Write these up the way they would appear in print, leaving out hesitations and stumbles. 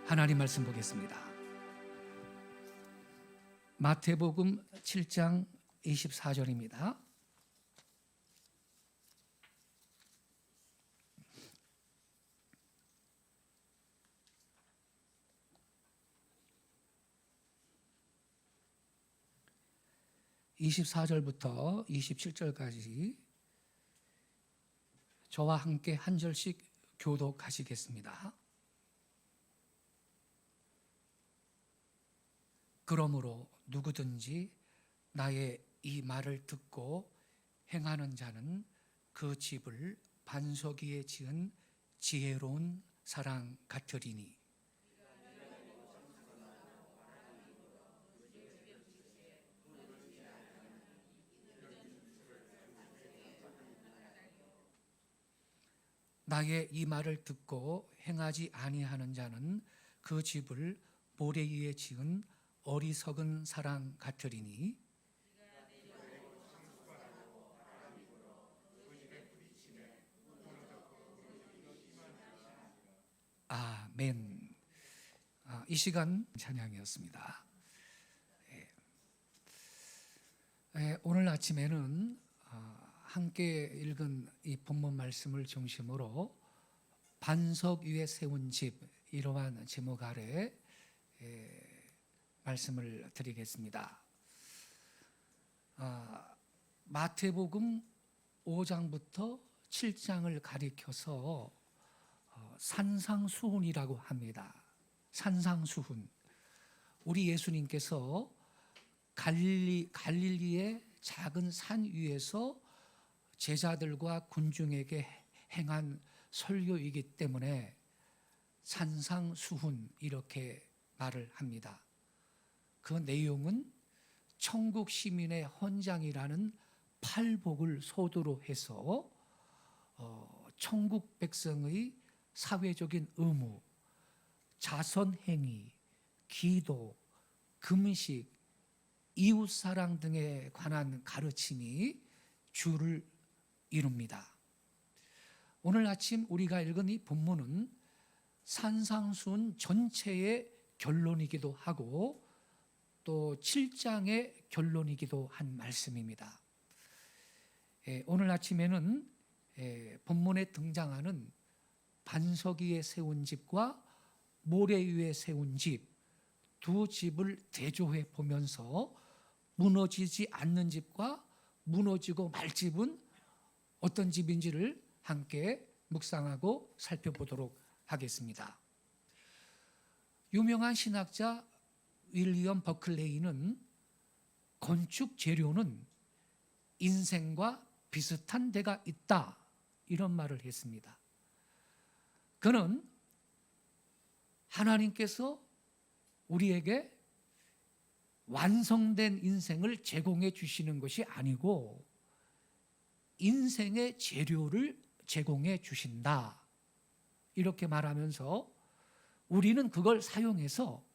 하나님 말씀 보겠습니다. 마태복음 7장 24절입니다. (24절부터) (27절까지) 저와 함께 한 절씩 교독하시겠습니다. 그러므로 누구든지 나의 이 말을 듣고 행하는 자는 그 집을 반석 위에 지은 지혜로운 사람 같으리니, 나의 이 말을 듣고 행하지 아니하는 자는 그 집을 모래 위에 지은 어리석은 사람 같으리니, 아멘. 이 시간 찬양이었습니다. 오늘 아침에는 함께 읽은 이 본문 말씀을 중심으로 반석 위에 세운 집, 이러한 제목 아래 말씀을 드리겠습니다. 마태복음 5장부터 7장을 가리켜서 산상수훈이라고 합니다. 산상수훈. 우리 예수님께서 갈릴리의 작은 산 위에서 제자들과 군중에게 행한 설교이기 때문에 산상수훈 이렇게 말을 합니다. 그 내용은 천국 시민의 헌장이라는 팔복을 소두로 해서 천국 백성의 사회적인 의무, 자선행위, 기도, 금식, 이웃사랑 등에 관한 가르침이 주를 이룹니다. 오늘 아침 우리가 읽은 이 본문은 산상수훈 전체의 결론이기도 하고 또 7장의 결론이기도 한 말씀입니다. 오늘 아침에는 본문에 등장하는 반석 위에 세운 집과 모래 위에 세운 집, 두 집을 대조해 보면서 무너지지 않는 집과 무너지고 말 집은 어떤 집인지를 함께 묵상하고 살펴보도록 하겠습니다. 유명한 신학자 윌리엄 버클레이는 건축 재료는 인생과 비슷한 데가 있다, 이런 말을 했습니다. 그는 하나님께서 우리에게 완성된 인생을 제공해 주시는 것이 아니고 인생의 재료를 제공해 주신다, 이렇게 말하면서 우리는 그걸 사용해서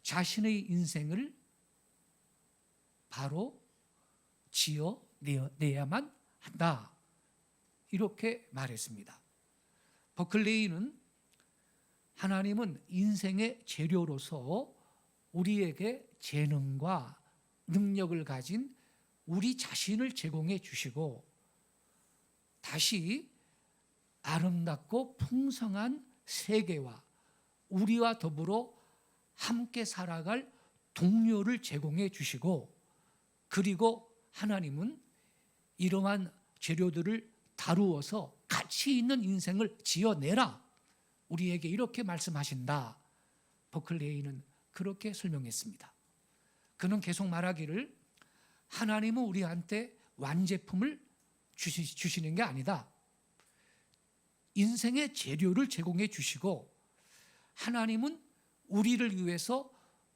자신의 인생을 바로 지어내야만 한다, 이렇게 말했습니다. 버클레이는 하나님은 인생의 재료로서 우리에게 재능과 능력을 가진 우리 자신을 제공해 주시고 다시 아름답고 풍성한 세계와 우리와 더불어 함께 살아갈 동료를 제공해 주시고, 그리고 하나님은 이러한 재료들을 다루어서 가치 있는 인생을 지어내라, 우리에게 이렇게 말씀하신다. 버클레이는 그렇게 설명했습니다. 그는 계속 말하기를 하나님은 우리한테 완제품을 주시는 게 아니다. 인생의 재료를 제공해 주시고 하나님은 우리를 위해서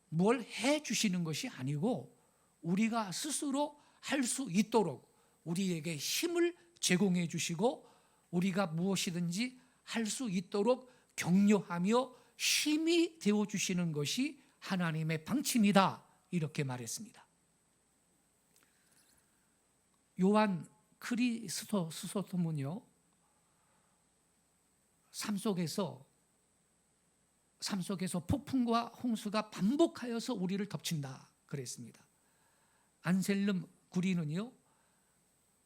뭘 해 주시는 것이 아니고 우리가 스스로 할 수 있도록 우리에게 힘을 제공해 주시고 우리가 무엇이든지 할 수 있도록 격려하며 힘이 되어 주시는 것이 하나님의 방침이다, 이렇게 말했습니다. 요한 크리스토스토문요, 삶 속에서 삶 속에서 폭풍과 홍수가 반복하여서 우리를 덮친다 그랬습니다. 안셀름 구리는요,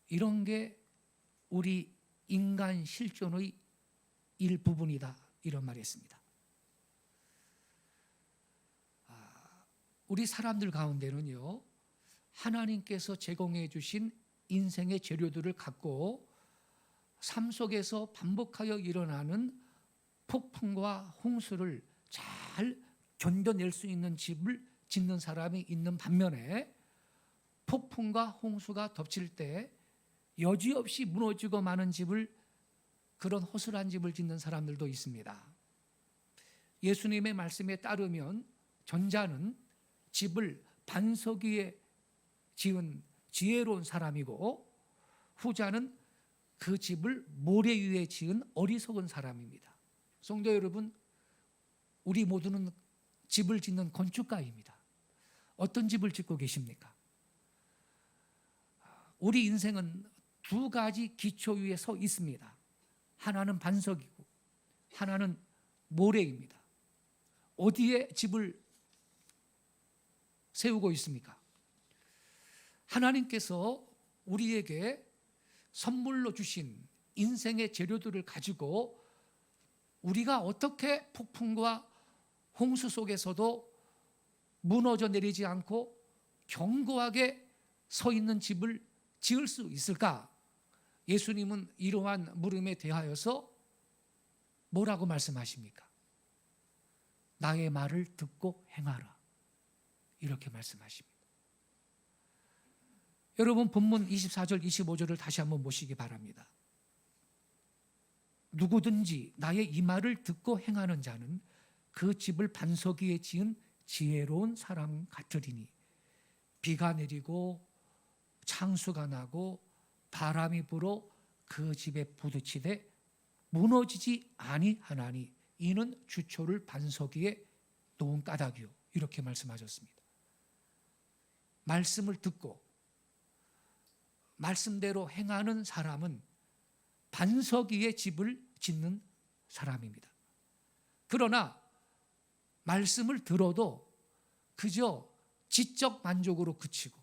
이런 게 우리 인간 실존의 일부분이다 이런 말을 했습니다. 우리 사람들 가운데는요, 하나님께서 제공해 주신 인생의 재료들을 갖고 삶 속에서 반복하여 일어나는 폭풍과 홍수를 잘 견뎌낼 수 있는 집을 짓는 사람이 있는 반면에 폭풍과 홍수가 덮칠 때 여지없이 무너지고 마는 집을, 그런 허술한 집을 짓는 사람들도 있습니다. 예수님의 말씀에 따르면 전자는 집을 반석 위에 지은 지혜로운 사람이고 후자는 그 집을 모래 위에 지은 어리석은 사람입니다. 성도 여러분, 우리 모두는 집을 짓는 건축가입니다. 어떤 집을 짓고 계십니까? 우리 인생은 두 가지 기초 위에 서 있습니다. 하나는 반석이고 하나는 모래입니다. 어디에 집을 세우고 있습니까? 하나님께서 우리에게 선물로 주신 인생의 재료들을 가지고 우리가 어떻게 폭풍과 홍수 속에서도 무너져 내리지 않고 견고하게 서 있는 집을 지을 수 있을까? 예수님은 이러한 물음에 대하여서 뭐라고 말씀하십니까? 나의 말을 듣고 행하라, 이렇게 말씀하십니다. 여러분, 본문 24절 25절을 다시 한번 보시기 바랍니다. 누구든지 나의 이 말을 듣고 행하는 자는 그 집을 반석 위에 지은 지혜로운 사람 같으리니 비가 내리고 창수가 나고 바람이 불어 그 집에 부딪히되 무너지지 아니하나니 이는 주초를 반석 위에 놓은 까닭이요, 이렇게 말씀하셨습니다. 말씀을 듣고 말씀대로 행하는 사람은 반석 위에 집을 짓는 사람입니다. 그러나 말씀을 들어도 그저 지적 만족으로 그치고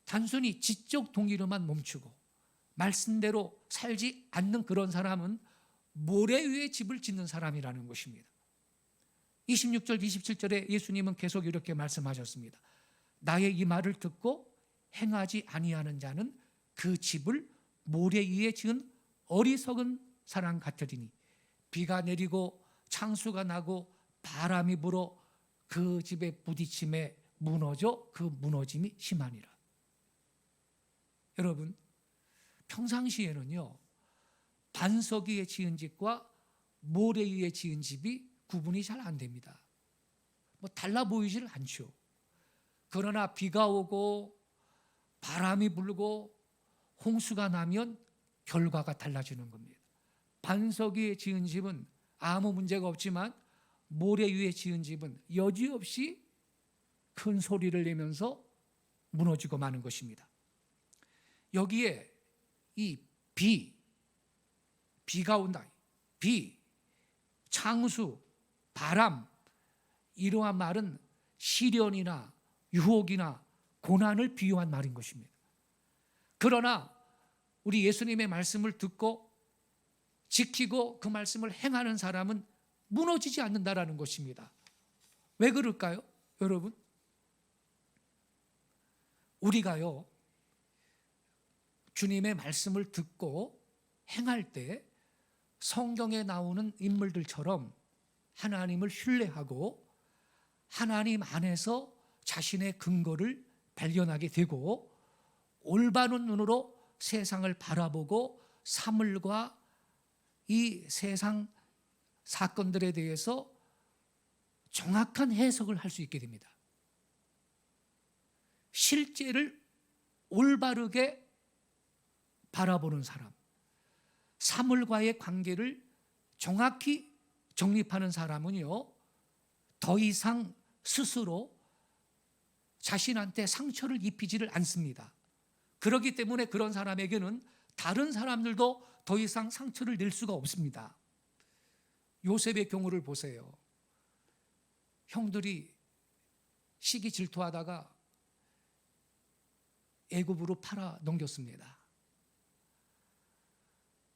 단순히 지적 동의로만 멈추고 말씀대로 살지 않는 그런 사람은 모래 위에 집을 짓는 사람이라는 것입니다. 26절 27절에 예수님은 계속 이렇게 말씀하셨습니다. 나의 이 말을 듣고 행하지 아니하는 자는 그 집을 모래 위에 지은 어리석은 사람 같으리니 비가 내리고 창수가 나고 바람이 불어 그 집에 부딪힘에 무너져 그 무너짐이 심하니라. 여러분, 평상시에는요, 반석 위에 지은 집과 모래 위에 지은 집이 구분이 잘 안 됩니다. 달라 보이질 않죠. 그러나 비가 오고 바람이 불고 홍수가 나면 결과가 달라지는 겁니다. 반석 위에 지은 집은 아무 문제가 없지만 모래 위에 지은 집은 여지없이 큰 소리를 내면서 무너지고 마는 것입니다. 여기에 이 비가 온다, 비, 창수, 바람, 이러한 말은 시련이나 유혹이나 고난을 비유한 말인 것입니다. 그러나 우리 예수님의 말씀을 듣고 지키고 그 말씀을 행하는 사람은 무너지지 않는다라는 것입니다. 왜 그럴까요? 여러분, 우리가요, 주님의 말씀을 듣고 행할 때 성경에 나오는 인물들처럼 하나님을 신뢰하고 하나님 안에서 자신의 근거를 발견하게 되고 올바른 눈으로 세상을 바라보고 사물과 이 세상 사건들에 대해서 정확한 해석을 할 수 있게 됩니다. 실제를 올바르게 바라보는 사람, 사물과의 관계를 정확히 정립하는 사람은요, 더 이상 스스로 자신한테 상처를 입히지를 않습니다. 그렇기 때문에 그런 사람에게는 다른 사람들도 더 이상 상처를 낼 수가 없습니다. 요셉의 경우를 보세요. 형들이 시기 질투하다가 애굽으로 팔아 넘겼습니다.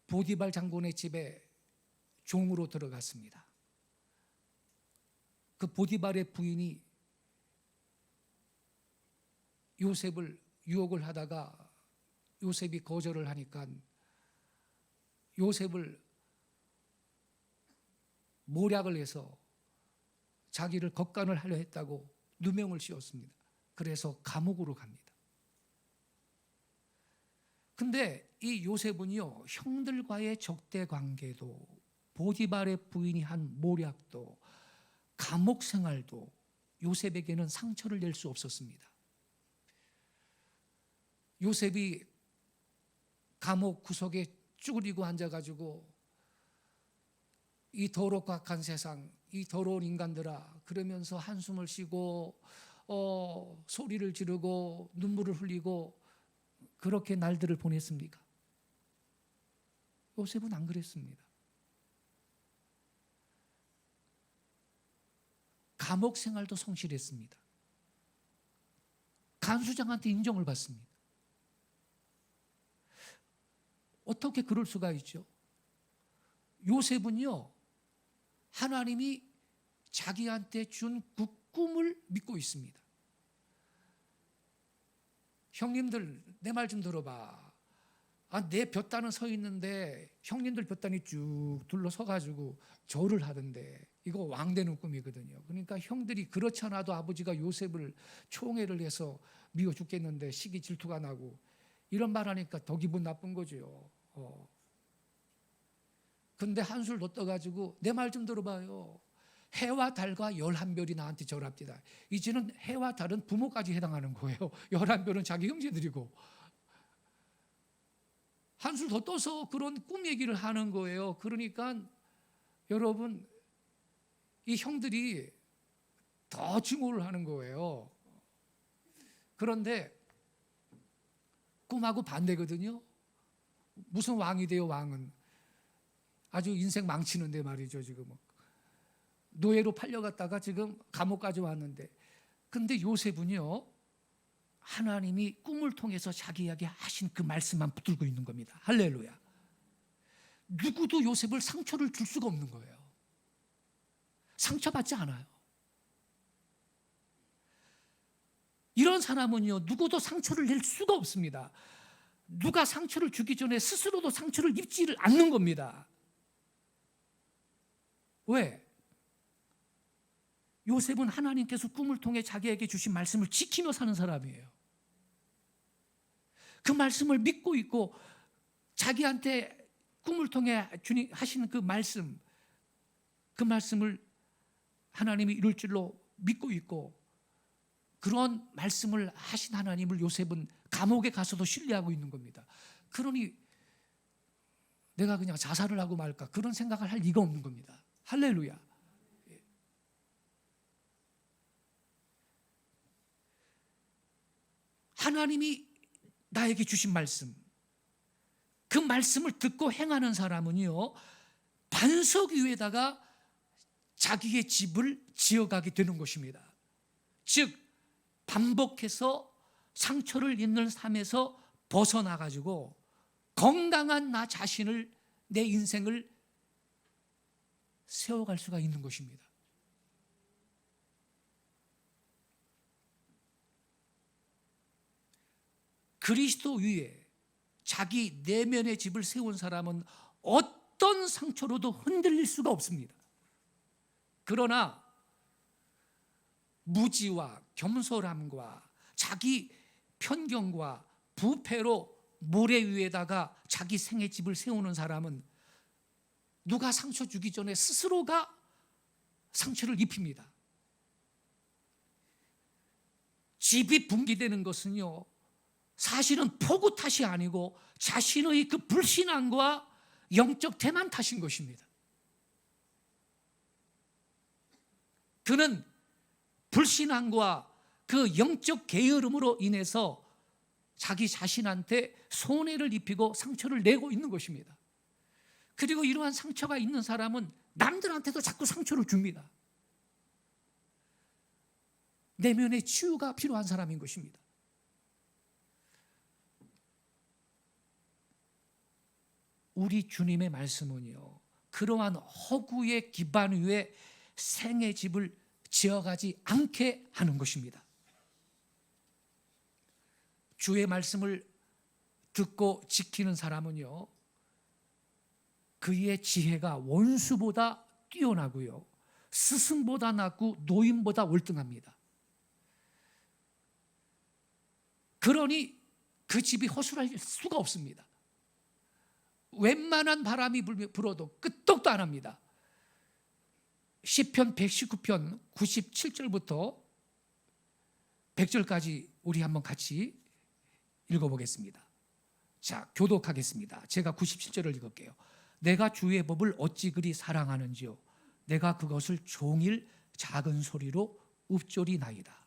보디발 장군의 집에 종으로 들어갔습니다. 그 보디발의 부인이 요셉을 유혹을 하다가 요셉이 거절을 하니까 요셉을 모략을 해서 자기를 겉간을 하려 했다고 누명을 씌웠습니다. 그래서 감옥으로 갑니다. 근데 이 요셉은요, 형들과의 적대 관계도, 보디발의 부인이 한 모략도, 감옥 생활도 요셉에게는 상처를 낼 수 없었습니다. 요셉이 감옥 구석에 쭈그리고 앉아가지고 이 더럽고 악한 세상, 이 더러운 인간들아 그러면서 한숨을 쉬고 소리를 지르고 눈물을 흘리고 그렇게 날들을 보냈습니까? 요셉은 안 그랬습니다. 감옥 생활도 성실했습니다. 간수장한테 인정을 받습니다. 어떻게 그럴 수가 있죠? 요셉은요, 하나님이 자기한테 준 그 꿈을 믿고 있습니다. 형님들 내 말 좀 들어봐. 내 볕단은 서 있는데 형님들 볕단이 쭉 둘러서가지고 절을 하던데 이거 왕되는 꿈이거든요. 그러니까 형들이 그렇지 않아도 아버지가 요셉을 총애를 해서 미워 죽겠는데 시기 질투가 나고 이런 말 하니까 더 기분 나쁜 거죠. 근데 한술 더 떠가지고 내 말 좀 들어봐요. 해와 달과 11별이 나한테 절합니다. 이제는 해와 달은 부모까지 해당하는 거예요. 11별은 자기 형제들이고. 한술 더 떠서 그런 꿈 얘기를 하는 거예요. 그러니까 여러분, 이 형들이 더 증오를 하는 거예요. 그런데 꿈하고 반대거든요. 무슨 왕이 돼요, 왕은. 아주 인생 망치는데 말이죠, 지금. 노예로 팔려갔다가 지금 감옥까지 왔는데. 근데 요셉은요, 하나님이 꿈을 통해서 자기에게 하신 그 말씀만 붙들고 있는 겁니다. 할렐루야. 누구도 요셉을 상처를 줄 수가 없는 거예요. 상처받지 않아요. 이런 사람은요, 누구도 상처를 낼 수가 없습니다. 누가 상처를 주기 전에 스스로도 상처를 입지를 않는 겁니다. 왜? 요셉은 하나님께서 꿈을 통해 자기에게 주신 말씀을 지키며 사는 사람이에요. 그 말씀을 믿고 있고 자기한테 꿈을 통해 주님 하신 그 말씀을 하나님이 이룰 줄로 믿고 있고 그런 말씀을 하신 하나님을 요셉은 감옥에 가서도 신뢰하고 있는 겁니다. 그러니 내가 그냥 자살을 하고 말까 그런 생각을 할 리가 없는 겁니다. 할렐루야. 하나님이 나에게 주신 말씀, 그 말씀을 듣고 행하는 사람은요, 반석 위에다가 자기의 집을 지어가게 되는 것입니다. 즉 반복해서 상처를 입는 삶에서 벗어나가지고 건강한 나 자신을, 내 인생을 세워갈 수가 있는 것입니다. 그리스도 위에 자기 내면의 집을 세운 사람은 어떤 상처로도 흔들릴 수가 없습니다. 그러나 무지와 겸손함과 자기 편견과 부패로 모래 위에다가 자기 생의 집을 세우는 사람은 누가 상처 주기 전에 스스로가 상처를 입힙니다. 집이 붕괴되는 것은요, 사실은 폭우 탓이 아니고 자신의 그 불신앙과 영적 태만 탓인 것입니다. 그는 불신앙과 그 영적 게으름으로 인해서 자기 자신한테 손해를 입히고 상처를 내고 있는 것입니다. 그리고 이러한 상처가 있는 사람은 남들한테도 자꾸 상처를 줍니다. 내면의 치유가 필요한 사람인 것입니다. 우리 주님의 말씀은요, 그러한 허구의 기반 위에 생의 집을 지어가지 않게 하는 것입니다. 주의 말씀을 듣고 지키는 사람은요, 그의 지혜가 원수보다 뛰어나고요, 스승보다 낫고 노인보다 월등합니다. 그러니 그 집이 허술할 수가 없습니다. 웬만한 바람이 불어도 끄떡도 안 합니다. 시편 119편 97절부터 100절까지 우리 한번 같이 읽어보겠습니다. 자, 교독하겠습니다. 제가 97절을 읽을게요. 내가 주의 법을 어찌 그리 사랑하는지요, 내가 그것을 종일 작은 소리로 읊조리나이다.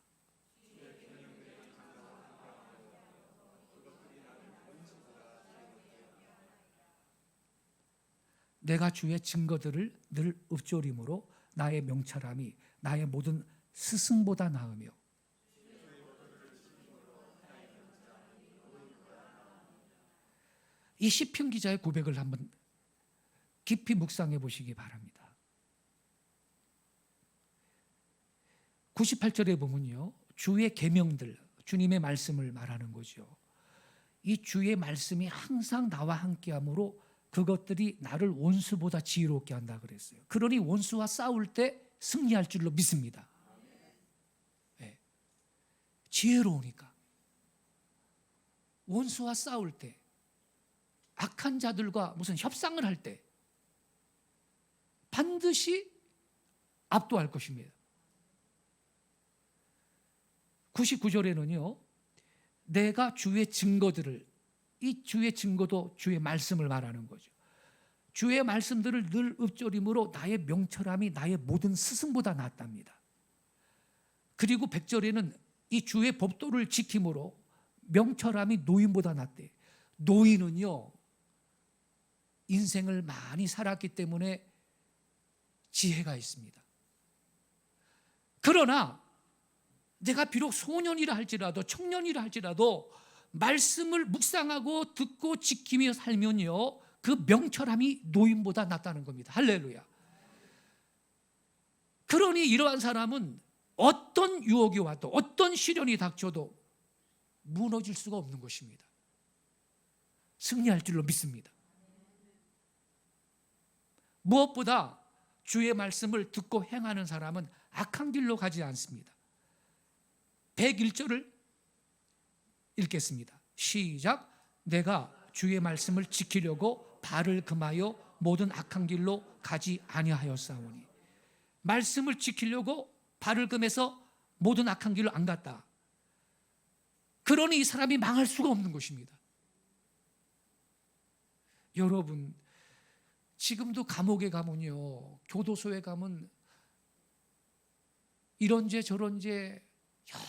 내가 주의 증거들을 늘 읊조림으로 나의 명철함이 나의 모든 스승보다 나으며, 이 시편 기자의 고백을 한번 깊이 묵상해 보시기 바랍니다. 98절에 보면요, 주의 계명들, 주님의 말씀을 말하는 거죠. 이 주의 말씀이 항상 나와 함께함으로 그것들이 나를 원수보다 지혜롭게 한다 그랬어요. 그러니 원수와 싸울 때 승리할 줄로 믿습니다. 네. 지혜로우니까. 원수와 싸울 때, 악한 자들과 무슨 협상을 할 때 반드시 압도할 것입니다. 99절에는요, 내가 주의 증거들을, 이 주의 증거도 주의 말씀을 말하는 거죠. 주의 말씀들을 늘 읊조림으로 나의 명철함이 나의 모든 스승보다 낫답니다. 그리고 100절에는 이 주의 법도를 지킴으로 명철함이 노인보다 낫대. 노인은요, 인생을 많이 살았기 때문에 지혜가 있습니다. 그러나 내가 비록 소년이라 할지라도 청년이라 할지라도 말씀을 묵상하고 듣고 지키며 살면요, 그 명철함이 노인보다 낫다는 겁니다. 할렐루야. 그러니 이러한 사람은 어떤 유혹이 와도 어떤 시련이 닥쳐도 무너질 수가 없는 것입니다. 승리할 줄로 믿습니다. 무엇보다 주의 말씀을 듣고 행하는 사람은 악한 길로 가지 않습니다. 101절을 읽겠습니다. 시작. 내가 주의 말씀을 지키려고 발을 금하여 모든 악한 길로 가지 아니하였사오니. 말씀을 지키려고 발을 금해서 모든 악한 길로 안 갔다. 그러니 이 사람이 망할 수가 없는 것입니다. 여러분, 지금도 감옥에 가면요, 교도소에 가면 이런 죄 저런 죄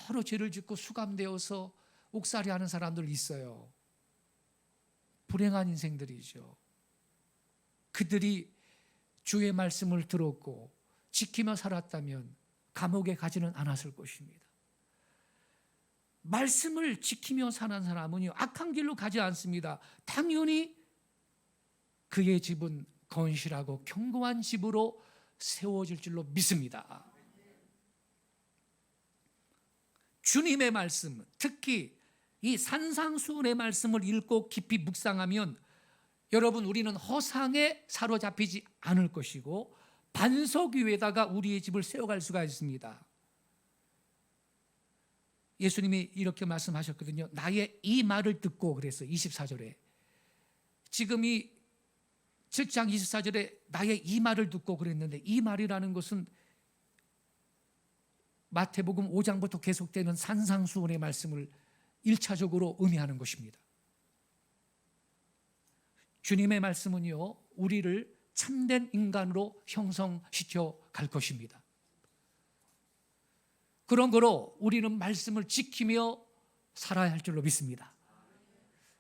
여러 죄를 짓고 수감되어서 옥살이 하는 사람들 있어요. 불행한 인생들이죠. 그들이 주의 말씀을 들었고 지키며 살았다면 감옥에 가지는 않았을 것입니다. 말씀을 지키며 사는 사람은요, 악한 길로 가지 않습니다. 당연히 그의 집은 건실하고 견고한 집으로 세워질 줄로 믿습니다. 주님의 말씀, 특히 이 산상수훈의 말씀을 읽고 깊이 묵상하면 여러분, 우리는 허상에 사로잡히지 않을 것이고 반석 위에다가 우리의 집을 세워갈 수가 있습니다. 예수님이 이렇게 말씀하셨거든요. 나의 이 말을 듣고, 그래서 24절에 지금 이 7장 24절에 나의 이 말을 듣고 그랬는데, 이 말이라는 것은 마태복음 5장부터 계속되는 산상수훈의 말씀을 1차적으로 의미하는 것입니다. 주님의 말씀은요, 우리를 참된 인간으로 형성시켜 갈 것입니다. 그런 거로 우리는 말씀을 지키며 살아야 할 줄로 믿습니다.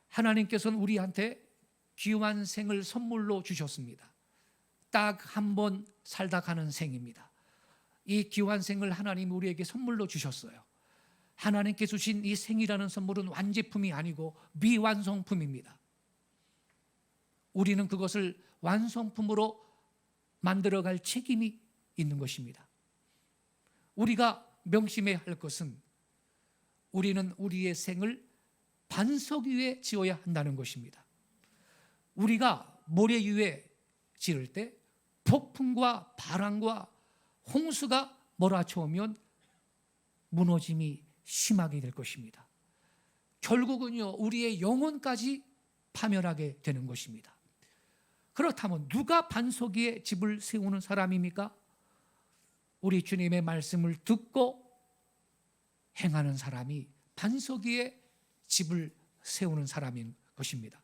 하나님께서는 우리한테 귀한 생을 선물로 주셨습니다. 딱 한 번 살다 가는 생입니다. 이 기환생을 하나님이 우리에게 선물로 주셨어요. 하나님께 주신 이 생이라는 선물은 완제품이 아니고 미완성품입니다. 우리는 그것을 완성품으로 만들어갈 책임이 있는 것입니다. 우리가 명심해야 할 것은 우리는 우리의 생을 반석 위에 지어야 한다는 것입니다. 우리가 모래 위에 지을 때 폭풍과 바람과 홍수가 몰아쳐오면 무너짐이 심하게 될 것입니다. 결국은요, 우리의 영혼까지 파멸하게 되는 것입니다. 그렇다면 누가 반석 위에 집을 세우는 사람입니까? 우리 주님의 말씀을 듣고 행하는 사람이 반석 위에 집을 세우는 사람인 것입니다.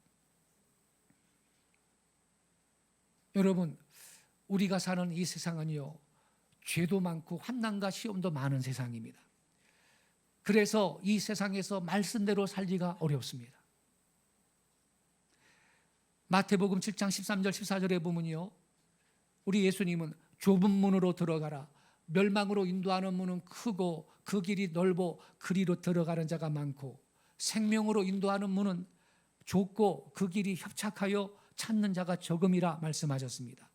여러분, 우리가 사는 이 세상은요, 죄도 많고 환난과 시험도 많은 세상입니다. 그래서 이 세상에서 말씀대로 살기가 어렵습니다. 마태복음 7장 13절 14절에 보면요, 우리 예수님은 좁은 문으로 들어가라, 멸망으로 인도하는 문은 크고 그 길이 넓어 그리로 들어가는 자가 많고 생명으로 인도하는 문은 좁고 그 길이 협착하여 찾는 자가 적음이라 말씀하셨습니다.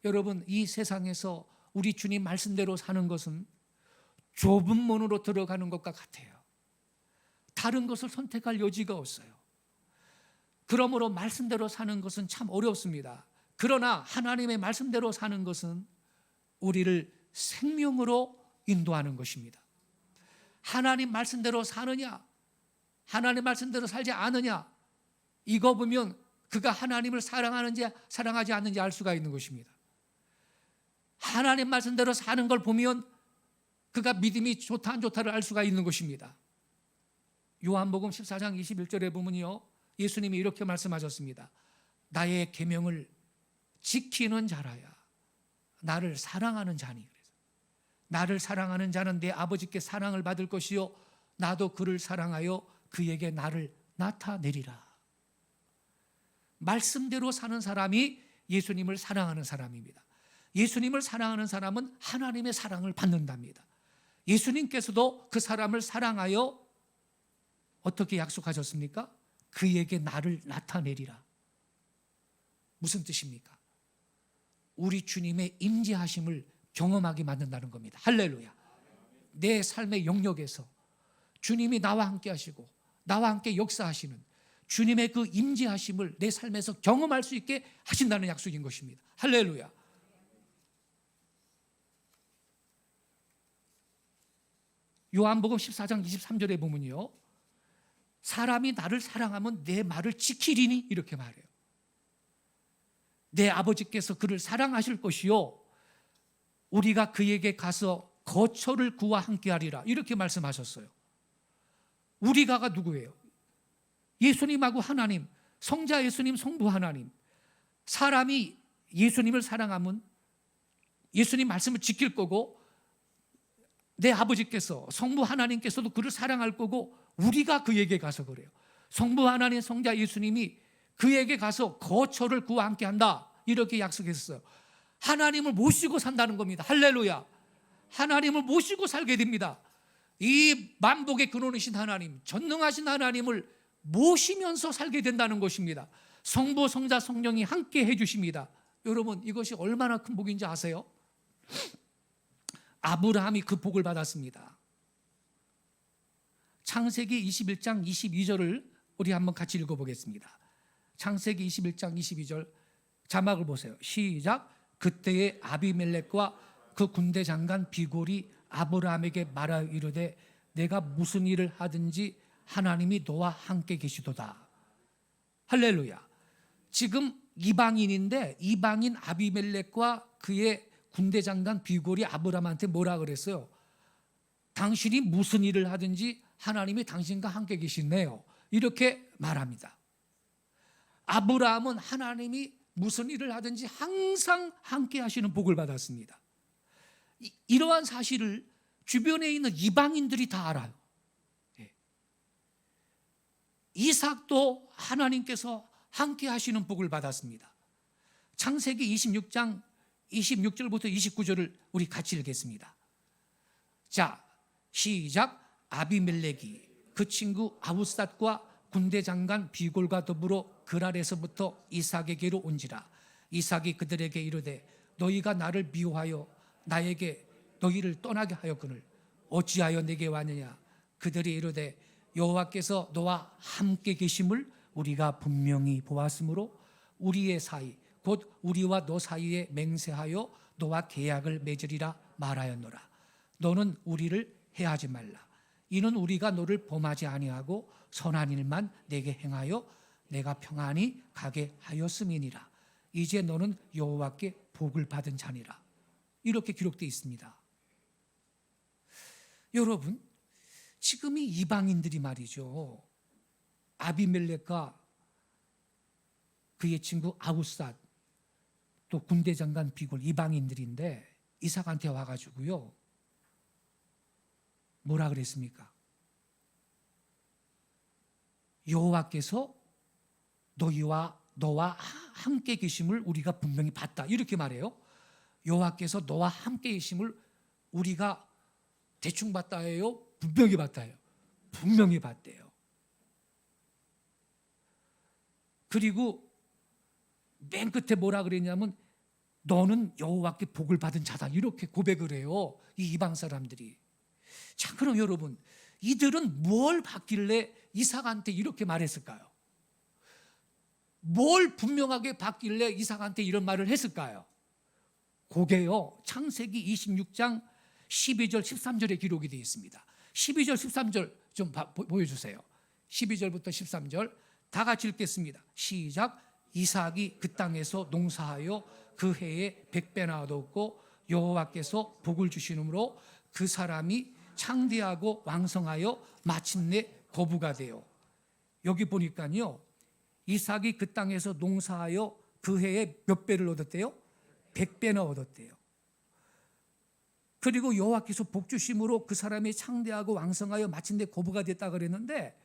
여러분, 이 세상에서 우리 주님 말씀대로 사는 것은 좁은 문으로 들어가는 것과 같아요. 다른 것을 선택할 여지가 없어요. 그러므로 말씀대로 사는 것은 참 어렵습니다. 그러나 하나님의 말씀대로 사는 것은 우리를 생명으로 인도하는 것입니다. 하나님 말씀대로 사느냐, 하나님 말씀대로 살지 않느냐, 이거 보면 그가 하나님을 사랑하는지 사랑하지 않는지 알 수가 있는 것입니다. 하나님 말씀대로 사는 걸 보면 그가 믿음이 좋다 안 좋다를 알 수가 있는 것입니다. 요한복음 14장 21절에 보면요, 예수님이 이렇게 말씀하셨습니다. 나의 계명을 지키는 자라야 나를 사랑하는 자니. 나를 사랑하는 자는 내 아버지께 사랑을 받을 것이요 나도 그를 사랑하여 그에게 나를 나타내리라. 말씀대로 사는 사람이 예수님을 사랑하는 사람입니다. 예수님을 사랑하는 사람은 하나님의 사랑을 받는답니다. 예수님께서도 그 사람을 사랑하여 어떻게 약속하셨습니까? 그에게 나를 나타내리라. 무슨 뜻입니까? 우리 주님의 임재하심을 경험하게 만든다는 겁니다. 할렐루야. 내 삶의 영역에서 주님이 나와 함께 하시고 나와 함께 역사하시는 주님의 그 임재하심을 내 삶에서 경험할 수 있게 하신다는 약속인 것입니다. 할렐루야. 요한복음 14장 23절에 보면요, 사람이 나를 사랑하면 내 말을 지키리니 이렇게 말해요. 내 아버지께서 그를 사랑하실 것이요 우리가 그에게 가서 거처를 구하 함께하리라 이렇게 말씀하셨어요. 우리가가 누구예요? 예수님하고 하나님, 성자 예수님, 성부 하나님. 사람이 예수님을 사랑하면 예수님 말씀을 지킬 거고 내 아버지께서 성부 하나님께서도 그를 사랑할 거고 우리가 그에게 가서 그래요. 성부 하나님, 성자 예수님이 그에게 가서 거처를 구하 함께한다 이렇게 약속했어요. 하나님을 모시고 산다는 겁니다. 할렐루야. 하나님을 모시고 살게 됩니다. 이 만복의 근원이신 하나님, 전능하신 하나님을 모시면서 살게 된다는 것입니다. 성부, 성자, 성령이 함께 해주십니다. 여러분, 이것이 얼마나 큰 복인지 아세요? 아브라함이 그 복을 받았습니다. 창세기 21장 22절을 우리 한번 같이 읽어보겠습니다. 창세기 21장 22절 자막을 보세요. 시작. 그때의 아비멜렉과 그 군대 장관 비골이 아브라함에게 말하여 이르되 내가 무슨 일을 하든지 하나님이 너와 함께 계시도다. 할렐루야. 지금 이방인인데 이방인 아비멜렉과 그의 군대 장관 비골이 아브라함한테 뭐라 그랬어요? 당신이 무슨 일을 하든지 하나님이 당신과 함께 계시네요. 이렇게 말합니다. 아브라함은 하나님이 무슨 일을 하든지 항상 함께 하시는 복을 받았습니다. 이러한 사실을 주변에 있는 이방인들이 다 알아요. 이삭도 하나님께서 함께 하시는 복을 받았습니다. 창세기 26장 26절부터 29절을 우리 같이 읽겠습니다. 자, 시작. 아비멜렉이 그 친구 아우삿과 군대 장관 비골과 더불어 그랄에서부터 이삭에게로 온지라. 이삭이 그들에게 이르되 너희가 나를 미워하여 나에게 너희를 떠나게 하였거늘 어찌하여 내게 왔느냐. 그들이 이르되 여호와께서 너와 함께 계심을 우리가 분명히 보았으므로 우리의 사이 곧 우리와 너 사이에 맹세하여 너와 계약을 맺으리라 말하였노라. 너는 우리를 해하지 말라. 이는 우리가 너를 범하지 아니하고 선한 일만 내게 행하여 내가 평안히 가게 하였음이니라. 이제 너는 여호와께 복을 받은 자니라. 이렇게 기록되어 있습니다. 여러분, 지금 이 이방인들이 말이죠, 아비멜렉과 그의 친구 아우삿 또 군대 장관 비골 이방인들인데 이삭한테 와가지고요 뭐라 그랬습니까? 여호와께서 너와 함께 계심을 우리가 분명히 봤다, 이렇게 말해요. 여호와께서 너와 함께 계심을 우리가 대충 봤다 해요? 분명히 봤다 해요? 분명히 봤대요. 그리고 맨 끝에 뭐라 그랬냐면 너는 여호와께 복을 받은 자다, 이렇게 고백을 해요, 이 이방 사람들이. 자, 그럼 여러분, 이들은 뭘 받길래 이삭한테 이렇게 말했을까요? 뭘 분명하게 받길래 이삭한테 이런 말을 했을까요? 그게요, 창세기 26장 12절 13절에 기록이 되어 있습니다. 12절 13절 좀 보여주세요. 12절부터 13절 다 같이 읽겠습니다. 시작. 이삭이 그 땅에서 농사하여 그 해에 100배나 얻었고 여호와께서 복을 주시므로 그 사람이 창대하고 왕성하여 마침내 거부가 되어. 여기 보니까요, 이삭이 그 땅에서 농사하여 그 해에 몇 배를 얻었대요? 100배나 얻었대요. 그리고 여호와께서 복 주심으로 그 사람이 창대하고 왕성하여 마침내 거부가 됐다 그랬는데,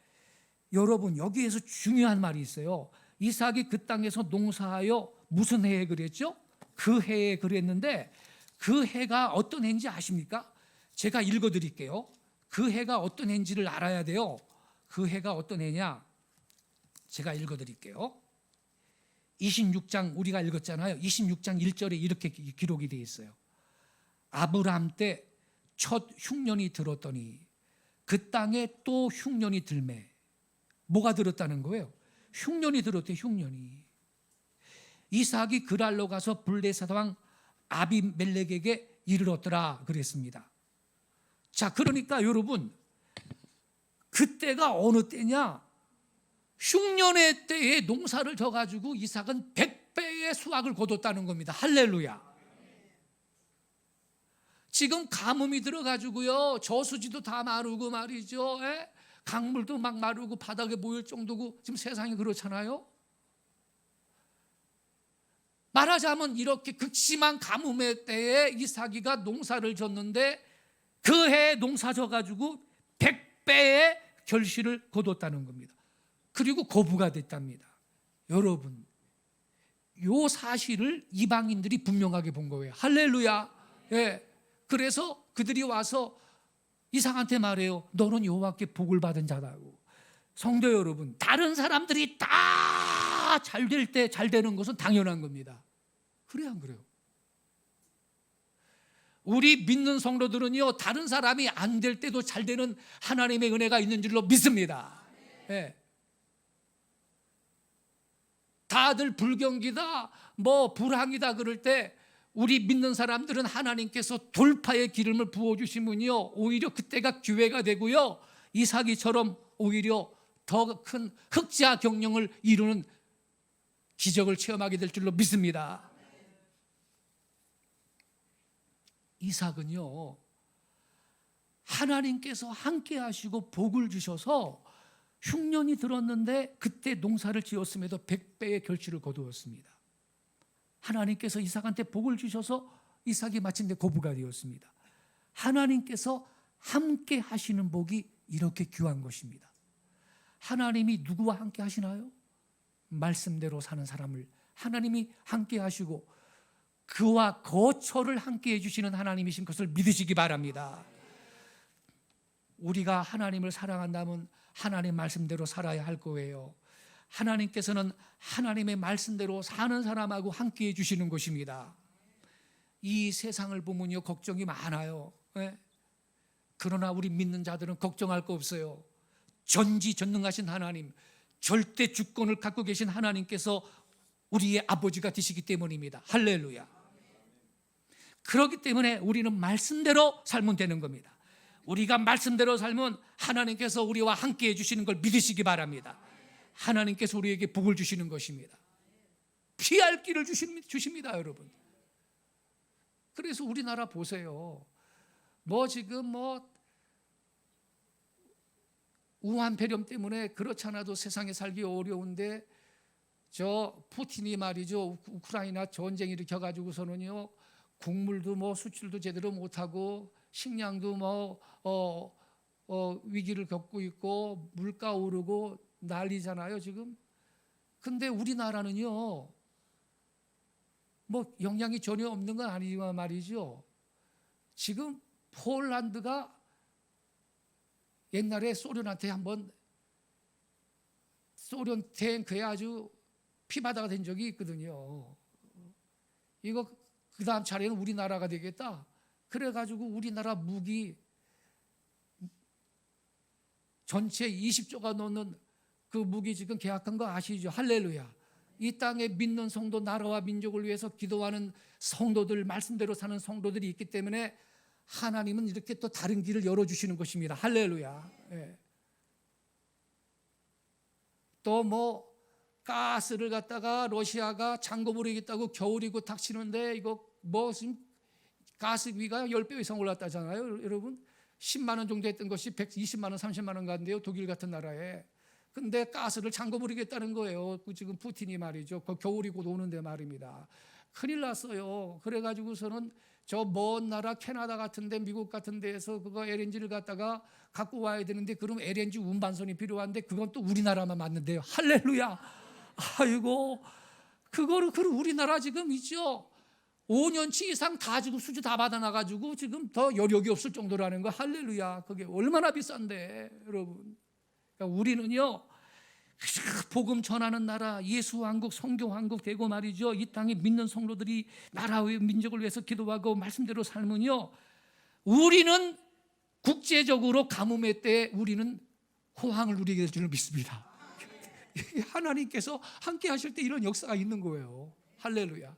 여러분, 여기에서 중요한 말이 있어요. 이삭이 그 땅에서 농사하여 무슨 해에 그랬죠? 그 해에 그랬는데 그 해가 어떤 해인지 아십니까? 제가 읽어드릴게요. 그 해가 어떤 해인지를 알아야 돼요. 그 해가 어떤 해냐? 제가 읽어드릴게요. 26장 우리가 읽었잖아요. 26장 1절에 이렇게 기록이 되어 있어요. 아브라함 때 첫 흉년이 들었더니 그 땅에 또 흉년이 들매. 뭐가 들었다는 거예요? 흉년이 들었대, 흉년이. 이삭이 그랄로 가서 블레셋 왕 아비멜렉에게 이르렀더라 그랬습니다. 자, 그러니까 여러분, 그때가 어느 때냐? 흉년의 때에 농사를 져가지고 이삭은 100배의 수확을 거뒀다는 겁니다. 할렐루야. 지금 가뭄이 들어가지고요, 저수지도 다 마르고 말이죠, 강물도 막 마르고 바닥에 모일 정도고 지금 세상이 그렇잖아요. 말하자면 이렇게 극심한 가뭄의 때에 이삭이가 농사를 졌는데 그 해에 농사 져가지고 100배의 결실을 거뒀다는 겁니다. 그리고 거부가 됐답니다. 여러분, 요 사실을 이방인들이 분명하게 본 거예요. 할렐루야. 예. 그래서 그들이 와서 이삭한테 말해요. 너는 여호와께 복을 받은 자다고. 성도 여러분, 다른 사람들이 다 잘 될 때 잘 되는 것은 당연한 겁니다. 그래요, 안 그래요? 우리 믿는 성도들은요, 다른 사람이 안 될 때도 잘 되는 하나님의 은혜가 있는 줄로 믿습니다. 네. 다들 불경기다, 뭐 불황이다 그럴 때 우리 믿는 사람들은 하나님께서 돌파의 기름을 부어주시면요, 오히려 그때가 기회가 되고요, 이삭이처럼 오히려 더 큰 흑자 경영을 이루는 기적을 체험하게 될 줄로 믿습니다. 이삭은요, 하나님께서 함께 하시고 복을 주셔서 흉년이 들었는데 그때 농사를 지었음에도 100배의 결실을 거두었습니다. 하나님께서 이삭한테 복을 주셔서 이삭이 마침내 거부가 되었습니다. 하나님께서 함께 하시는 복이 이렇게 귀한 것입니다. 하나님이 누구와 함께 하시나요? 말씀대로 사는 사람을 하나님이 함께 하시고, 그와 거처를 함께 해주시는 하나님이신 것을 믿으시기 바랍니다. 우리가 하나님을 사랑한다면 하나님 말씀대로 살아야 할 거예요. 하나님께서는 하나님의 말씀대로 사는 사람하고 함께 해주시는 것입니다. 이 세상을 보면요, 걱정이 많아요. 네? 그러나 우리 믿는 자들은 걱정할 거 없어요. 전지전능하신 하나님, 절대 주권을 갖고 계신 하나님께서 우리의 아버지가 되시기 때문입니다. 할렐루야. 그렇기 때문에 우리는 말씀대로 살면 되는 겁니다. 우리가 말씀대로 살면 하나님께서 우리와 함께 해주시는 걸 믿으시기 바랍니다. 하나님께서 우리에게 복을 주시는 것입니다. 피할 길을 주십니다, 여러분. 그래서 우리나라 보세요. 지금 우한폐렴 때문에 그렇잖아도 세상에 살기 어려운데 푸틴이 말이죠, 우크라이나 전쟁 일으켜가지고서는요, 곡물도 수출도 제대로 못하고 식량도 위기를 겪고 있고 물가 오르고 난리잖아요 지금. 근데 우리나라는요, 영향이 전혀 없는 건 아니지만 말이죠, 지금 폴란드가 옛날에 소련한테 한번 소련 탱크에 아주 피바다가 된 적이 있거든요. 이거 그 다음 차례는 우리나라가 되겠다. 그래가지고 우리나라 무기 전체 20조가 넘는 그 무기 지금 계약한 거 아시죠? 할렐루야. 이 땅에 믿는 성도, 나라와 민족을 위해서 기도하는 성도들, 말씀대로 사는 성도들이 있기 때문에 하나님은 이렇게 또 다른 길을 열어주시는 것입니다. 할렐루야. 예. 또 가스를 갖다가 러시아가 잠궈버리겠다고 겨울이고 닥치는데 이거 지금 가스비가 10배 이상 올랐다잖아요. 여러분 10만 원 정도 했던 것이 120만 원, 30만 원 간대요. 독일 같은 나라에. 근데 가스를 잠궈버리겠다는 거예요. 지금 푸틴이 말이죠. 겨울이고 오는데 말입니다. 큰일 났어요. 그래가지고서는 저 먼 나라 캐나다 같은데, 미국 같은 데에서 그거 LNG를 갖다가 갖고 와야 되는데, 그럼 LNG 운반선이 필요한데 그건 또 우리나라만 맞는데요. 할렐루야. 아이고, 그거를 우리나라 지금 있죠. 5년치 이상 다 지금 수주 다 받아놔가지고 지금 더 여력이 없을 정도라는 거. 할렐루야. 그게 얼마나 비싼데, 여러분. 그러니까 우리는요, 복음 전하는 나라, 예수 왕국, 성교 왕국 되고 말이죠. 이 땅에 믿는 성도들이 나라의 민족을 위해서 기도하고 말씀대로 살면요, 우리는 국제적으로 가뭄의 때에 우리는 호황을 누리게 될 줄 믿습니다. 하나님께서 함께 하실 때 이런 역사가 있는 거예요. 할렐루야.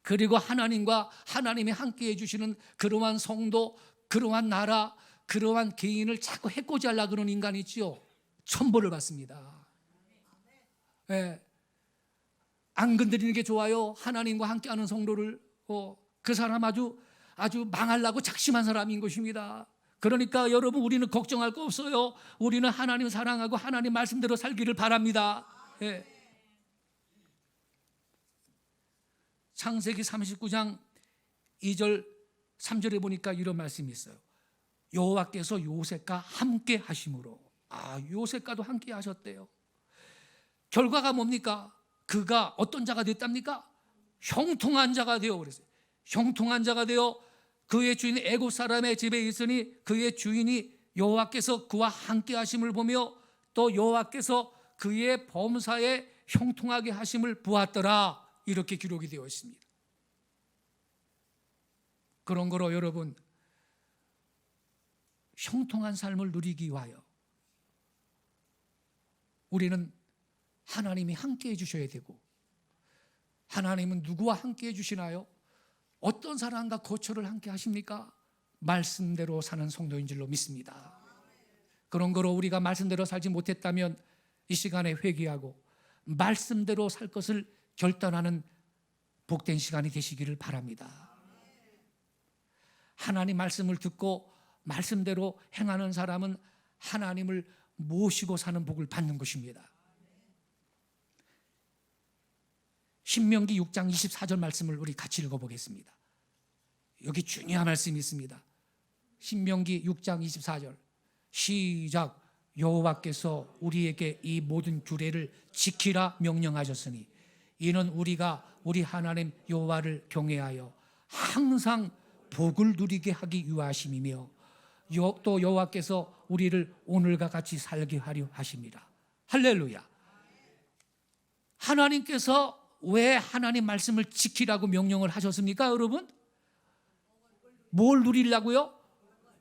그리고 하나님과 하나님이 함께 해주시는 그러한 성도, 그러한 나라, 그러한 개인을 자꾸 해코지 하려고 그러는 인간이 있죠. 천벌을 받습니다. 네. 안 건드리는 게 좋아요. 하나님과 함께하는 성도를 그 사람 아주 망하려고 작심한 사람인 것입니다. 그러니까 여러분, 우리는 걱정할 거 없어요. 우리는 하나님 사랑하고 하나님 말씀대로 살기를 바랍니다. 네. 창세기 39장 2절 3절에 보니까 이런 말씀이 있어요. 여호와께서 요셉과 함께 하심으로. 요셉과도 함께 하셨대요. 결과가 뭡니까? 그가 어떤 자가 됐답니까? 형통한 자가 되어 그랬어요. 형통한 자가 되어 그의 주인 애굽 사람의 집에 있으니 그의 주인이 여호와께서 그와 함께 하심을 보며 또 여호와께서 그의 범사에 형통하게 하심을 보았더라. 이렇게 기록이 되어 있습니다. 그런 거로 여러분, 형통한 삶을 누리기 위하여 우리는 하나님이 함께 해주셔야 되고, 하나님은 누구와 함께 해주시나요? 어떤 사람과 거처를 함께 하십니까? 말씀대로 사는 성도인 줄로 믿습니다. 그런 거로 우리가 말씀대로 살지 못했다면 이 시간에 회개하고 말씀대로 살 것을 결단하는 복된 시간이 되시기를 바랍니다. 하나님 말씀을 듣고 말씀대로 행하는 사람은 하나님을 모시고 사는 복을 받는 것입니다. 신명기 6장 24절 말씀을 우리 같이 읽어보겠습니다. 여기 중요한 말씀이 있습니다. 신명기 6장 24절 시작. 여호와께서 우리에게 이 모든 규례를 지키라 명령하셨으니 이는 우리가 우리 하나님 여호와를 경외하여 항상 복을 누리게 하기 위하심이며 또 여호와께서 우리를 오늘과 같이 살게 하려 하십니다. 할렐루야. 하나님께서 왜 하나님 말씀을 지키라고 명령을 하셨습니까, 여러분? 뭘 누리려고요?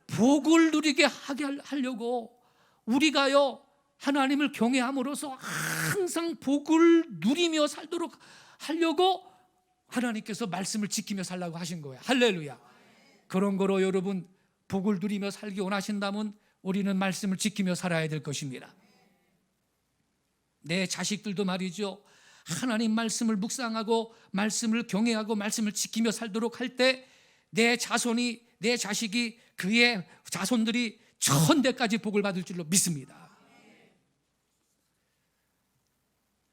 복을 누리게 하게 하려고. 우리가요 하나님을 경외함으로써 항상 복을 누리며 살도록 하려고 하나님께서 말씀을 지키며 살라고 하신 거예요. 할렐루야. 그런 거로 여러분 복을 누리며 살기 원하신다면 우리는 말씀을 지키며 살아야 될 것입니다. 내 자식들도 말이죠, 하나님 말씀을 묵상하고 말씀을 경외하고 말씀을 지키며 살도록 할 때 내 자손이, 내 자식이, 그의 자손들이 천대까지 복을 받을 줄로 믿습니다.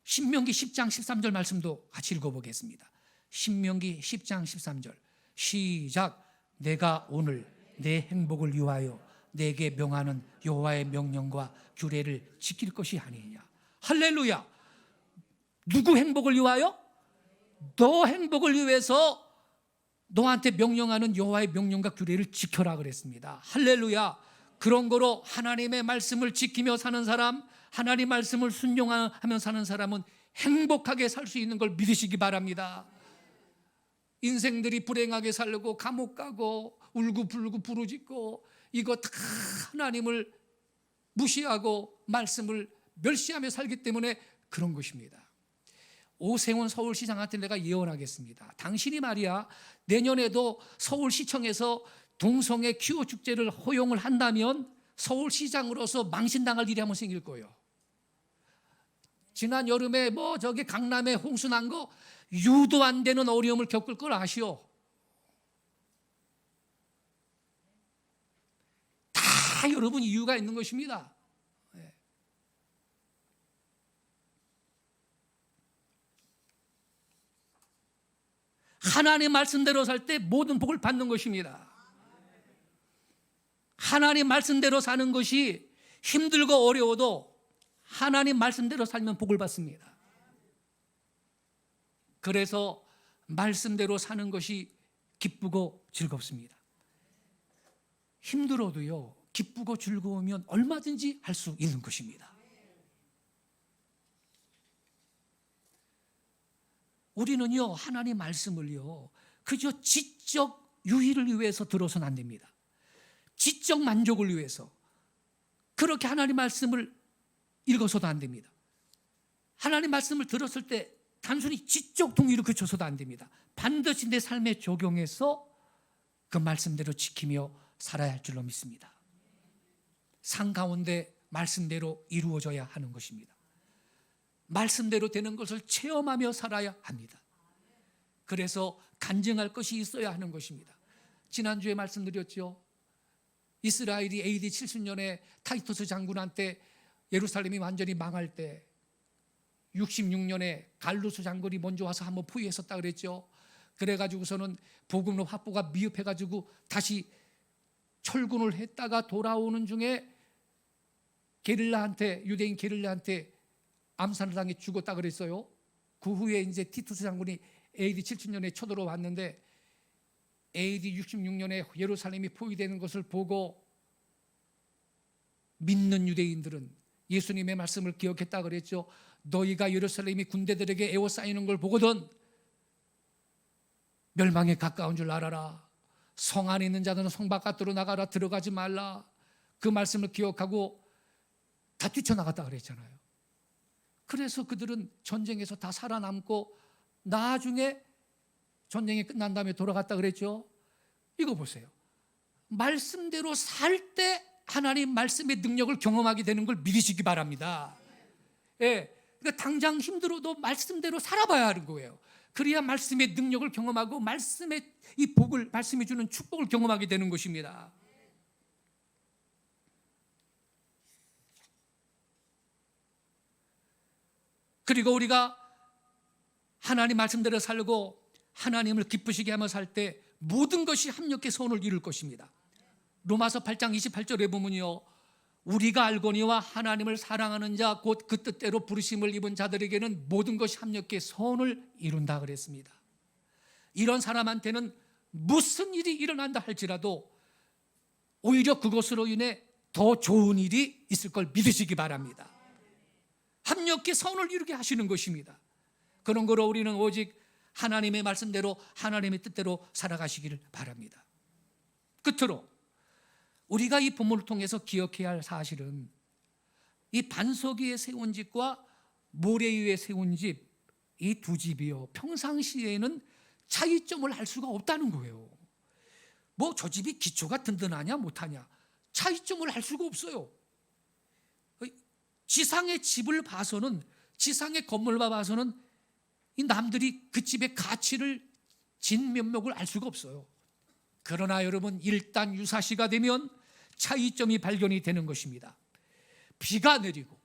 신명기 10장 13절 말씀도 같이 읽어보겠습니다. 신명기 10장 13절 시작. 내가 오늘 내 행복을 위하여 내게 명하는 여호와의 명령과 규례를 지킬 것이 아니냐. 할렐루야. 누구 행복을 위하여? 너 행복을 위해서 너한테 명령하는 여호와의 명령과 규례를 지켜라 그랬습니다. 할렐루야. 그런 거로 하나님의 말씀을 지키며 사는 사람, 하나님 말씀을 순종하며 사는 사람은 행복하게 살 수 있는 걸 믿으시기 바랍니다. 인생들이 불행하게 살고 감옥 가고 울고불고 부르짖고 이거 다 하나님을 무시하고 말씀을 멸시하며 살기 때문에 그런 것입니다. 오세훈 서울시장한테 내가 예언하겠습니다. 당신이 말이야 내년에도 서울시청에서 동성애 퀴어 축제를 허용을 한다면 서울시장으로서 망신당할 일이 한번 생길 거예요. 지난 여름에 저기 강남에 홍수 난 거 유도 안 되는 어려움을 겪을 걸 아시오. 다 여러분 이유가 있는 것입니다. 하나님 말씀대로 살 때 모든 복을 받는 것입니다. 하나님 말씀대로 사는 것이 힘들고 어려워도 하나님 말씀대로 살면 복을 받습니다. 그래서 말씀대로 사는 것이 기쁘고 즐겁습니다. 힘들어도요 기쁘고 즐거우면 얼마든지 할 수 있는 것입니다. 우리는요 하나님 말씀을요 그저 지적 유의를 위해서 들어서는 안 됩니다. 지적 만족을 위해서 그렇게 하나님 말씀을 읽어서도 안 됩니다. 하나님 말씀을 들었을 때 단순히 지적 동의를 그쳐서도 안 됩니다. 반드시 내 삶에 적용해서 그 말씀대로 지키며 살아야 할 줄로 믿습니다. 상 가운데 말씀대로 이루어져야 하는 것입니다. 말씀대로 되는 것을 체험하며 살아야 합니다. 그래서 간증할 것이 있어야 하는 것입니다. 지난주에 말씀드렸죠. 이스라엘이 AD 70년에 타이투스 장군한테 예루살렘이 완전히 망할 때 66년에 갈루스 장군이 먼저 와서 한번 포위했었다 그랬죠. 그래가지고서는 복음로 확보가 미흡해가지고 다시 철군을 했다가 돌아오는 중에 유대인 게릴라한테 암살을 당해 죽었다 그랬어요. 그 후에 이제 티투스 장군이 AD 70년에 쳐들어왔는데 AD 66년에 예루살렘이 포위되는 것을 보고 믿는 유대인들은 예수님의 말씀을 기억했다 그랬죠. 너희가 예루살렘이 군대들에게 에워싸이는 걸 보거든 멸망에 가까운 줄 알아라. 성 안에 있는 자들은 성 바깥으로 나가라. 들어가지 말라. 그 말씀을 기억하고 다 뛰쳐나갔다 그랬잖아요. 그래서 그들은 전쟁에서 다 살아남고 나중에 전쟁이 끝난 다음에 돌아갔다 그랬죠. 이거 보세요. 말씀대로 살 때 하나님 말씀의 능력을 경험하게 되는 걸 믿으시기 바랍니다. 예, 그러니까 당장 힘들어도 말씀대로 살아봐야 하는 거예요. 그래야 말씀의 능력을 경험하고 말씀의 이 복을, 말씀이 주는 축복을 경험하게 되는 것입니다. 그리고 우리가 하나님 말씀대로 살고 하나님을 기쁘시게 하며 살 때 모든 것이 합력해 선을 이룰 것입니다. 로마서 8장 28절에 보면요, 우리가 알거니와 하나님을 사랑하는 자 곧 그 뜻대로 부르심을 입은 자들에게는 모든 것이 합력해 선을 이룬다 그랬습니다. 이런 사람한테는 무슨 일이 일어난다 할지라도 오히려 그것으로 인해 더 좋은 일이 있을 걸 믿으시기 바랍니다. 합력해 선을 이루게 하시는 것입니다. 그런 거로 우리는 오직 하나님의 말씀대로 하나님의 뜻대로 살아가시기를 바랍니다. 끝으로 우리가 이 본문을 통해서 기억해야 할 사실은 이 반석 위에 세운 집과 모래 위에 세운 집, 이 두 집이요 평상시에는 차이점을 알 수가 없다는 거예요. 뭐 저 집이 기초가 든든하냐 못하냐 차이점을 알 수가 없어요. 지상의 집을 봐서는, 지상의 건물만 봐서는 이 남들이 그 집의 가치를 진면목을 알 수가 없어요. 그러나 여러분, 일단 유사시가 되면 차이점이 발견이 되는 것입니다. 비가 내리고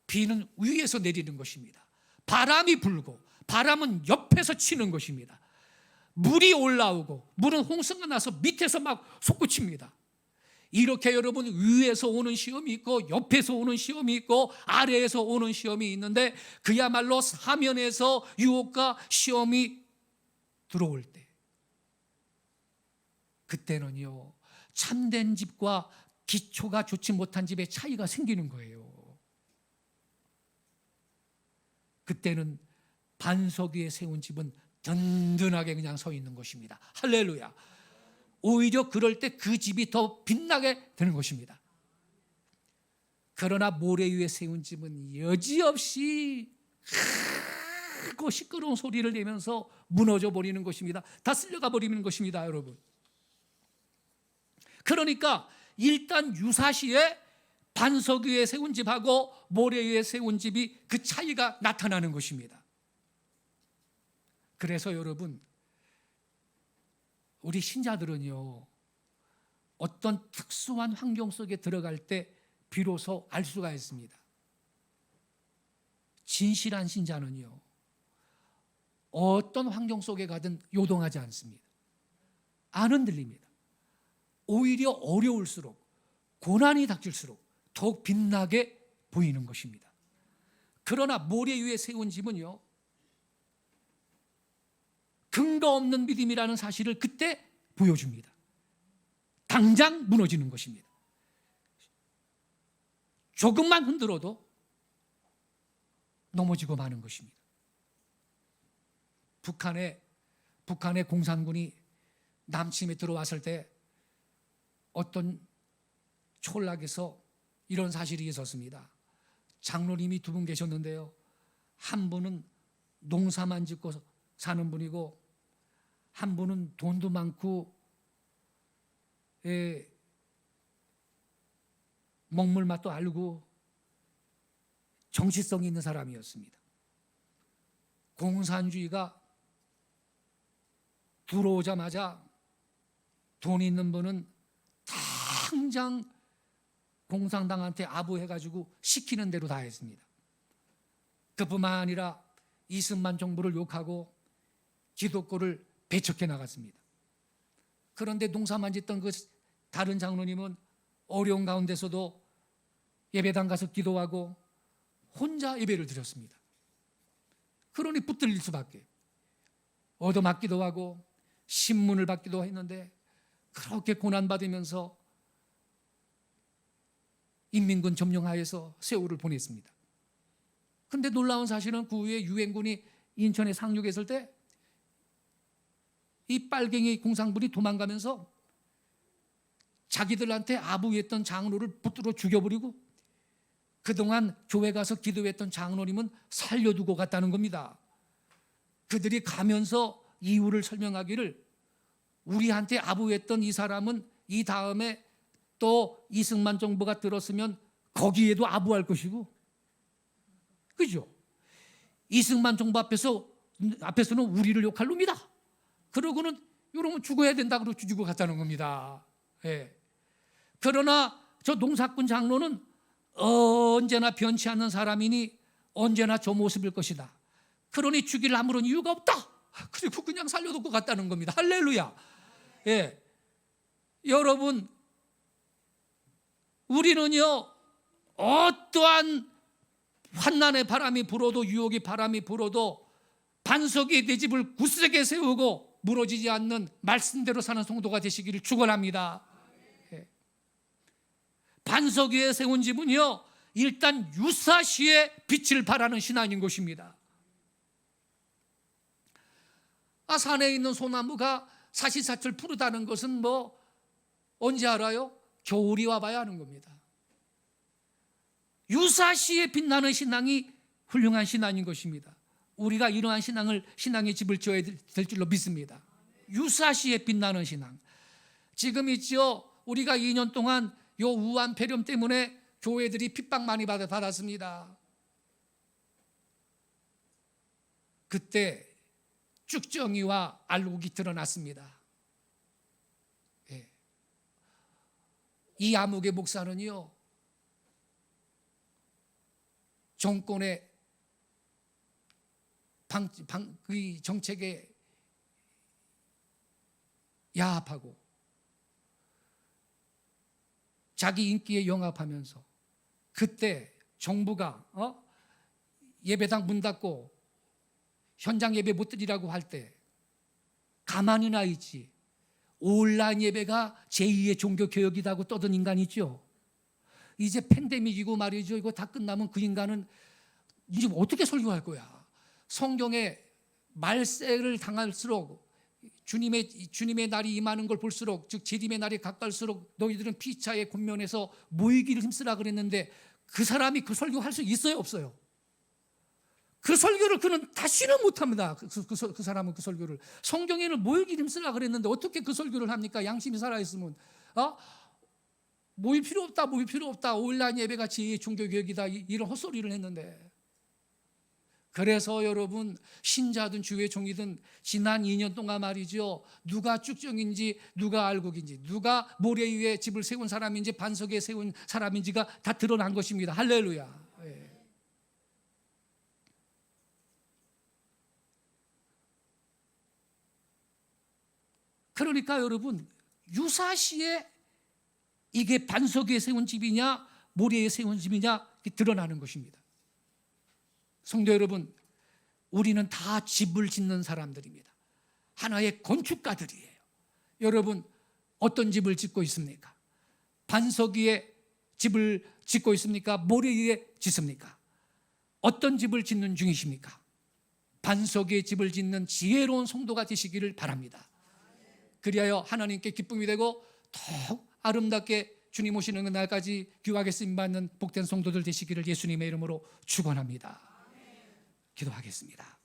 비는 위에서 내리는 것입니다. 바람이 불고 바람은 옆에서 치는 것입니다. 물이 올라오고 물은 홍수가 나서 밑에서 막 솟구칩니다. 이렇게 여러분, 위에서 오는 시험이 있고 옆에서 오는 시험이 있고 아래에서 오는 시험이 있는데, 그야말로 사면에서 유혹과 시험이 들어올 때, 그때는요 참된 집과 기초가 좋지 못한 집의 차이가 생기는 거예요. 그때는 반석 위에 세운 집은 든든하게 그냥 서 있는 것입니다. 할렐루야. 오히려 그럴 때 그 집이 더 빛나게 되는 것입니다. 그러나 모래 위에 세운 집은 여지없이 크고 시끄러운 소리를 내면서 무너져 버리는 것입니다. 다 쓸려가 버리는 것입니다, 여러분. 그러니까 일단 유사시에 반석 위에 세운 집하고 모래 위에 세운 집이 그 차이가 나타나는 것입니다. 그래서 여러분, 우리 신자들은요 어떤 특수한 환경 속에 들어갈 때 비로소 알 수가 있습니다. 진실한 신자는요 어떤 환경 속에 가든 요동하지 않습니다. 안 흔들립니다. 오히려 어려울수록, 고난이 닥칠수록 더욱 빛나게 보이는 것입니다. 그러나 모래 위에 세운 집은요 근거 없는 믿음이라는 사실을 그때 보여줍니다. 당장 무너지는 것입니다. 조금만 흔들어도 넘어지고 마는 것입니다. 북한의 공산군이 남침에 들어왔을 때 어떤 촌락에서 이런 사실이 있었습니다. 장로님이 두 분 계셨는데요, 한 분은 농사만 짓고 사는 분이고 한 분은 돈도 많고 먹물 맛도 알고 정치성이 있는 사람이었습니다. 공산주의가 들어오자마자 돈 있는 분은 당장 공산당한테 아부해가지고 시키는 대로 다 했습니다. 그뿐만 아니라 이승만 정부를 욕하고 기독교를 배척해 나갔습니다. 그런데 농사만 짓던 그 다른 장로님은 어려운 가운데서도 예배당 가서 기도하고 혼자 예배를 드렸습니다. 그러니 붙들릴 수밖에. 얻어맞기도 하고 신문을 받기도 했는데 그렇게 고난받으면서 인민군 점령하에서 세월을 보냈습니다. 그런데 놀라운 사실은 그 후에 유엔군이 인천에 상륙했을 때 이 빨갱이 공산군이 도망가면서 자기들한테 아부했던 장로를 붙들어 죽여버리고 그동안 교회 가서 기도했던 장로님은 살려두고 갔다는 겁니다. 그들이 가면서 이유를 설명하기를, 우리한테 아부했던 이 사람은 이 다음에 또 이승만 정부가 들었으면 거기에도 아부할 것이고, 그죠? 이승만 정부 앞에서는 우리를 욕할 놈이다. 그러고는 이러면 죽어야 된다 그러고 죽이고 갔다는 겁니다. 예. 그러나 저 농사꾼 장로는 언제나 변치 않는 사람이니 언제나 저 모습일 것이다. 그러니 죽일 아무런 이유가 없다. 그리고 그냥 살려두고 갔다는 겁니다. 할렐루야. 예. 여러분, 우리는요 어떠한 환난의 바람이 불어도, 유혹의 바람이 불어도 반석 위에 내 집을 굳세게 세우고 무너지지 않는 말씀대로 사는 성도가 되시기를 축원합니다. 반석 위에 세운 집은요, 일단 유사시에 빛을 발하는 신앙인 것입니다. 산에 있는 소나무가 사시사철 푸르다는 것은 언제 알아요? 겨울이 와봐야 하는 겁니다. 유사시에 빛나는 신앙이 훌륭한 신앙인 것입니다. 우리가 이러한 신앙의 집을 지어야 될 줄로 믿습니다. 유사시에 빛나는 신앙. 지금 있죠, 우리가 2년 동안 요 우한 폐렴 때문에 교회들이 핍박 많이 받았습니다. 그때 쭉정이와 알곡이 드러났습니다. 이 아무개 목사는요, 정권의 그 정책에 야합하고 자기 인기에 영합하면서 그때 정부가 예배당 문 닫고 현장 예배 못 드리라고 할 때 가만히 나 있지, 온라인 예배가 제2의 종교개혁이라고 떠든 인간이 있죠. 이제 팬데믹이고 말이죠, 이거 다 끝나면 그 인간은 이제 어떻게 설교할 거야. 성경에 말세를 당할수록 주님의 날이 임하는 걸 볼수록, 즉 재림의 날이 가까울수록 너희들은 피차의 권면에서 모이기를 힘쓰라 그랬는데, 그 사람이 그 설교할 수 있어요, 없어요? 그 설교를 그는 다시는 못합니다. 그 사람은 그 설교를, 성경에는 모이기를 힘쓰라 그랬는데 어떻게 그 설교를 합니까? 양심이 살아있으면 모일 필요 없다, 온라인 예배같이 종교개혁이다, 이런 헛소리를 했는데. 그래서 여러분, 신자든 주의 종이든 지난 2년 동안 말이죠, 누가 쭉정인지 누가 알곡인지, 누가 모래 위에 집을 세운 사람인지 반석에 세운 사람인지가 다 드러난 것입니다. 할렐루야. 그러니까 여러분, 유사시에 이게 반석 위에 세운 집이냐 모래에 세운 집이냐 드러나는 것입니다. 성도 여러분, 우리는 다 집을 짓는 사람들입니다. 하나의 건축가들이에요. 여러분, 어떤 집을 짓고 있습니까? 반석 위에 집을 짓고 있습니까? 모래 위에 짓습니까? 어떤 집을 짓는 중이십니까? 반석 위에 집을 짓는 지혜로운 성도가 되시기를 바랍니다. 그리하여 하나님께 기쁨이 되고 더욱 아름답게 주님 오시는 날까지 귀하게 쓰임받는 복된 성도들 되시기를 예수님의 이름으로 축원합니다. 기도하겠습니다.